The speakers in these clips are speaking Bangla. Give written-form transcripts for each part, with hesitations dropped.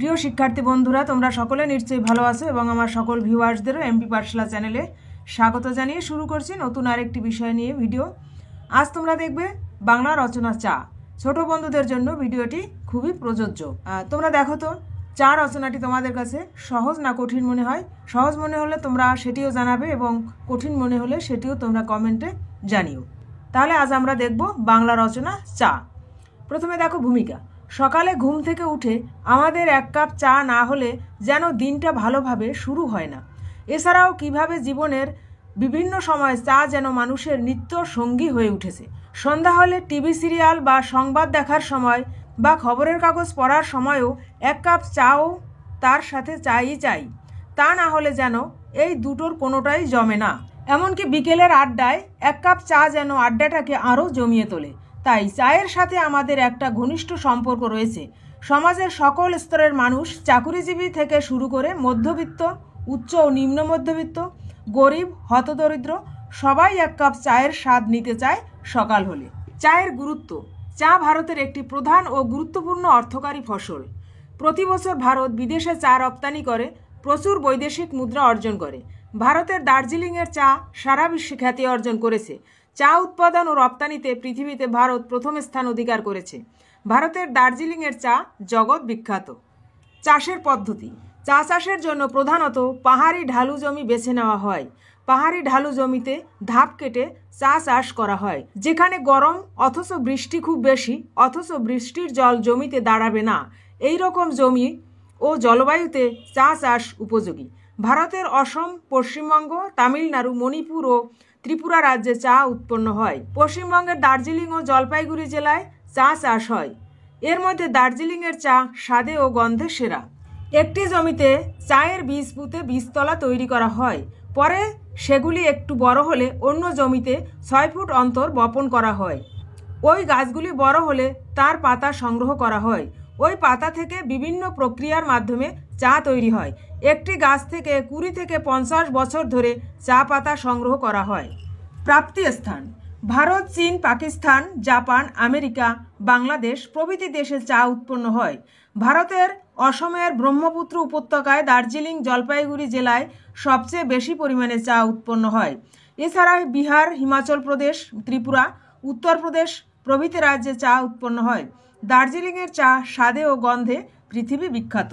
প্রিয় শিক্ষার্থী বন্ধুরা, তোমরা সকলে নিশ্চয়ই ভালো আছো এবং আমার সকল ভিউয়ার্সদেরও এমপি পাঠশালা চ্যানেলে স্বাগত জানিয়ে শুরু করছি নতুন আরেকটি বিষয় নিয়ে ভিডিও। আজ তোমরা দেখবে বাংলা রচনা চা। ছোট বন্ধুদের জন্য ভিডিওটি খুবই প্রযোজ্য। তোমরা দেখো তো চা রচনাটি তোমাদের কাছে সহজ না কঠিন মনে হয়। সহজ মনে হলে তোমরা সেটিও জানাবে এবং কঠিন মনে হলে সেটিও তোমরা কমেন্টে জানিও। তাহলে আজ আমরা দেখব বাংলা রচনা চা। প্রথমে দেখো ভূমিকা। সকালে ঘুম থেকে উঠে আমাদের এক কাপ চা না হলে যেন দিনটা ভালোভাবে শুরু হয় না। এছাড়াও কিভাবে জীবনের বিভিন্ন সময় চা যেন মানুষের নিত্য সঙ্গী হয়ে উঠেছে। সন্ধ্যা হলে টিভি সিরিয়াল বা সংবাদ দেখার সময় বা খবরের কাগজ পড়ার সময়ও এক কাপ চাও তার সাথে চাই চাই। তা না হলে যেন এই দুটোর কোনোটাই জমে না। এমনকি বিকেলের আড্ডায় এক কাপ চা যেন আড্ডাটাকে আরও জমিয়ে তোলে। তাই চায়ের সাথে আমাদের একটা ঘনিষ্ঠ সম্পর্ক রয়েছে। সমাজের সকল স্তরের মানুষ, চাকুরিজীবী থেকে শুরু করে মধ্যবিত্ত, উচ্চ ও নিম্ন মধ্যবিত্ত, গরিব, হতদরিদ্র সবাই এক কাপ চায়ের স্বাদ নিতে চায় সকাল হলে। চায়ের গুরুত্ব। চা ভারতের একটি প্রধান ও গুরুত্বপূর্ণ অর্থকারী ফসল। প্রতি বছর ভারত বিদেশে চা রপ্তানি করে প্রচুর বৈদেশিক মুদ্রা অর্জন করে। ভারতের দার্জিলিংয়ের চা সারা বিশ্বে খ্যাতি অর্জন করেছে। চা উৎপাদন ও রপ্তানিতে পৃথিবীতে ভারত প্রথম স্থান অধিকার করেছে। ভারতের দার্জিলিংয়ের চা জগৎ বিখ্যাত। চাষের পদ্ধতি। চা চাষের জন্য প্রধানত পাহাড়ি ঢালু জমি বেছে নেওয়া হয়। পাহাড়ি ঢালু জমিতে ধাপ কেটে চা চাষ করা হয়। যেখানে গরম অথচ বৃষ্টি খুব বেশি, অথচ বৃষ্টির জল জমিতে দাঁড়াবে না, এই রকম জমি ও জলবায়ুতে চা চাষ উপযোগী। ভারতের অসম, পশ্চিমবঙ্গ, তামিলনাড়ু, মণিপুর ও ত্রিপুরা রাজ্যে চা উৎপন্ন হয়। পশ্চিমবঙ্গের দার্জিলিং ও জলপাইগুড়ি জেলায় চা চাষ হয়। এর মধ্যে দার্জিলিংয়ের চা স্বাদে ও গন্ধে সেরা। একটি জমিতে চায়ের বীজ পুঁতে বীজতলা তৈরি করা হয়। পরে সেগুলি একটু বড় হলে অন্য জমিতে 6 ফুট অন্তর বপন করা হয়। ওই গাছগুলি বড় হলে তার পাতা সংগ্রহ করা হয়। ওই পাতা থেকে বিভিন্ন প্রক্রিয়ার মাধ্যমে চা তৈরি হয়। একটি গাছ থেকে 20 থেকে 50 বছর ধরে চা পাতা সংগ্রহ করা হয়। প্রাপ্তি স্থান। ভারত, চীন, পাকিস্তান, জাপান, আমেরিকা, বাংলাদেশ প্রভৃতি দেশে চা উৎপন্ন হয়। ভারতের অসমের ব্রহ্মপুত্র উপত্যকায় দার্জিলিং, জলপাইগুড়ি জেলায় সবচেয়ে বেশি পরিমাণে চা উৎপন্ন হয়। এছাড়া বিহার, হিমাচল প্রদেশ, ত্রিপুরা, উত্তরপ্রদেশ প্রভৃতি রাজ্যে চা উৎপন্ন হয়। দার্জিলিংয়ের চা স্বাদে ও গন্ধে পৃথিবী বিখ্যাত।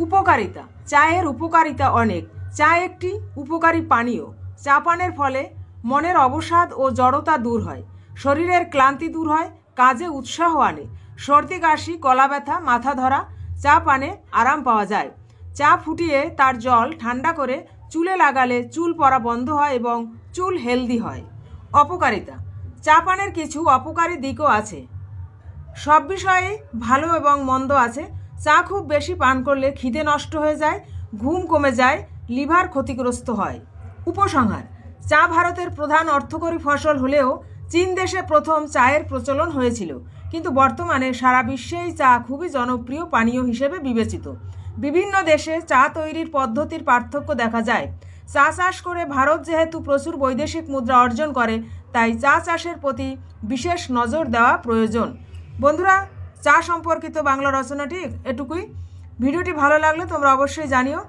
উপকারিতা। চায়ের উপকারিতা অনেক। চা একটি উপকারী পানীয়। চা পানের ফলে মনের অবসাদ ও জড়তা দূর হয়, শরীরের ক্লান্তি দূর হয়, কাজে উৎসাহ আনে। সর্দি কাশি, গলা ব্যথা, মাথা ধরা চা পানে আরাম পাওয়া যায়। চা ফুটিয়ে তার জল ঠান্ডা করে চুলে লাগালে চুল পড়া বন্ধ হয় এবং চুল হেলদি হয়। অপকারিতা। চা পানের কিছু অপকারী দিকও আছে। সব বিষয়ে ভালো এবং মন্দ আছে। চা খুব বেশি পান করলে খিদে নষ্ট হয়ে যায়, ঘুম কমে যায়, লিভার ক্ষতিগ্রস্ত হয়। উপসংহার। চা ভারতের প্রধান অর্থকরী ফসল হলেও চীন দেশে প্রথম চায়ের প্রচলন হয়েছিল, কিন্তু বর্তমানে সারা বিশ্বেই চা খুবই জনপ্রিয় পানীয় হিসেবে বিবেচিত। বিভিন্ন দেশে চা তৈরির পদ্ধতির পার্থক্য দেখা যায়। চা চাষ করে ভারত যেহেতু প্রচুর বৈদেশিক মুদ্রা অর্জন করে, তাই চা চাষের প্রতি বিশেষ নজর দেওয়া প্রয়োজন। বন্ধুরা, চা সম্পর্কিত বাংলা রচনাটি এটুকুই। ভিডিওটি ভালো লাগলে তোমরা অবশ্যই জানিও।